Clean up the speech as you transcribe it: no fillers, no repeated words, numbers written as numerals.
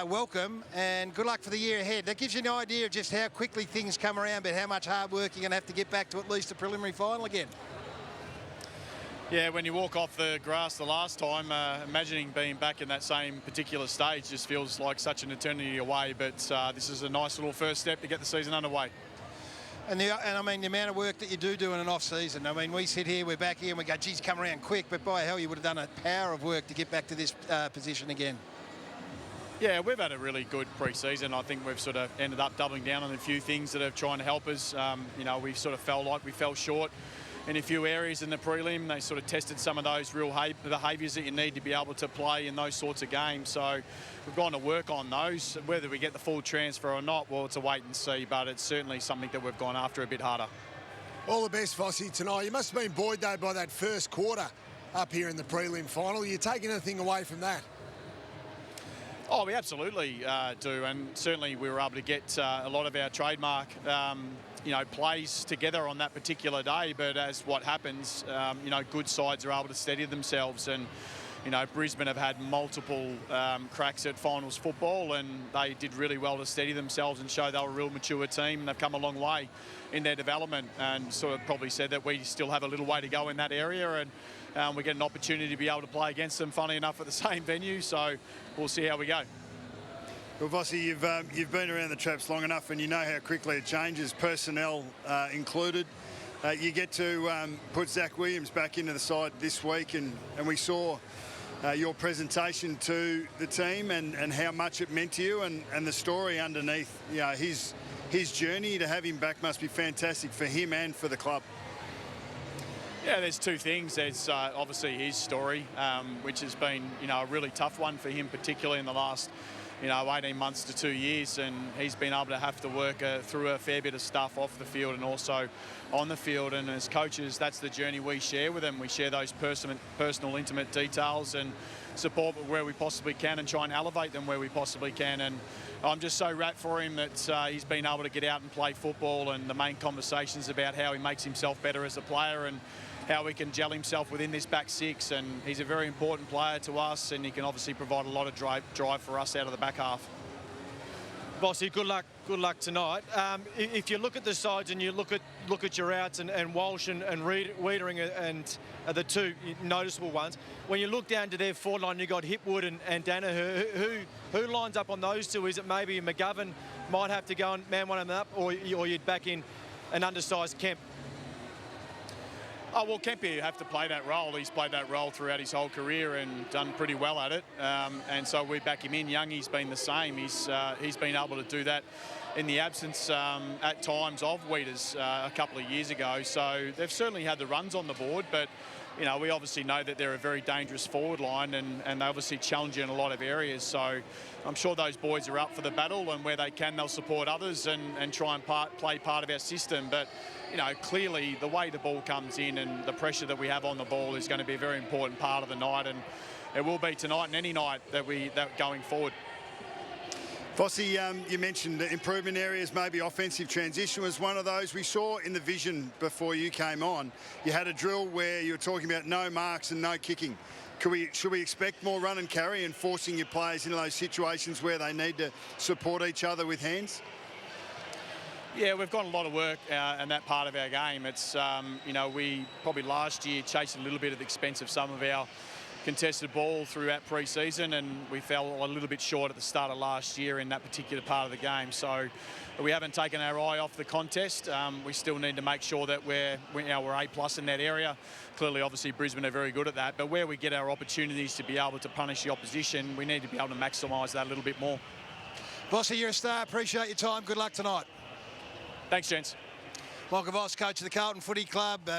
welcome and good luck for the year ahead. That gives you an idea of just how quickly things come around, but how much hard work you're going to have to get back to at least a preliminary final again. Yeah, when you walk off the grass the last time, imagining being back in that same particular stage just feels like such an eternity away, but this is a nice little first step to get the season underway. And I mean, the amount of work that you do in an off-season. I mean, we sit here, we're back here, and we go, geez, come around quick, but by hell, you would have done a power of work to get back to this position again. Yeah, we've had a really good pre-season. I think we've sort of ended up doubling down on a few things that are trying to help us. You know, we sort of felt like we fell short in a few areas in the prelim. They sort of tested some of those real behaviours that you need to be able to play in those sorts of games. So we've gone to work on those. Whether we get the full transfer or not, well, it's a wait and see, but it's certainly something that we've gone after a bit harder. All the best, Vossy, tonight. You must have been buoyed, though, by that first quarter up here in the prelim final. Are you taking anything away from that? Oh, we absolutely do, and certainly we were able to get a lot of our trademark plays together on that particular day. But as what happens, good sides are able to steady themselves, and Brisbane have had multiple cracks at finals football, and they did really well to steady themselves and show they were a real mature team, and they've come a long way in their development, and sort of probably said that we still have a little way to go in that area, and we get an opportunity to be able to play against them, funny enough, at the same venue, so we'll see how we go. Well, Vossy, you've been around the traps long enough, and you know how quickly it changes, personnel included. You get to put Zach Williams back into the side this week, and we saw your presentation to the team and how much it meant to you, and the story underneath his journey. To have him back must be fantastic for him and for the club. Yeah, there's two things. There's obviously his story, which has been a really tough one for him, particularly in the last 18 months to 2 years, and he's been able to have to work through a fair bit of stuff off the field and also on the field. And as coaches, that's the journey we share with him. We share those personal, intimate details and support where we possibly can and try and elevate them where we possibly can. And I'm just so rapt for him that he's been able to get out and play football, and the main conversations about how he makes himself better as a player and how he can gel himself within this back six. And he's a very important player to us, and he can obviously provide a lot of drive for us out of the back half. Bossy, good luck tonight. If you look at the sides and you look at your outs and Walsh and Wiedering and the two noticeable ones, when you look down to their forward line, you've got Hipwood and Danaher. Who lines up on those two? Is it maybe McGovern might have to go and man one of them up, or you'd back in an undersized Kemp? Oh, well, Kempy have to play that role. He's played that role throughout his whole career and done pretty well at it. And so we back him in. Youngie's been the same. He's been able to do that in the absence at times of Wieders a couple of years ago. So they've certainly had the runs on the board, but we obviously know that they're a very dangerous forward line, and they obviously challenge you in a lot of areas. So I'm sure those boys are up for the battle, and where they can, they'll support others and try and play part of our system. But clearly the way the ball comes in and the pressure that we have on the ball is going to be a very important part of the night, and it will be tonight and any night that going forward. Vossy, you mentioned the improvement areas, maybe offensive transition was one of those. We saw in the vision before you came on, you had a drill where you were talking about no marks and no kicking. Should we expect more run and carry and forcing your players into those situations where they need to support each other with hands? Yeah, we've got a lot of work in that part of our game. It's, we probably last year chased a little bit at the expense of some of our contested ball throughout pre-season, and we fell a little bit short at the start of last year in that particular part of the game. So we haven't taken our eye off the contest. We still need to make sure that we're A+ in that area. Clearly, obviously, Brisbane are very good at that, but where we get our opportunities to be able to punish the opposition, we need to be able to maximise that a little bit more. Vossy, you're a star. Appreciate your time. Good luck tonight. Thanks, gents. Michael Voss, coach of the Carlton Footy Club.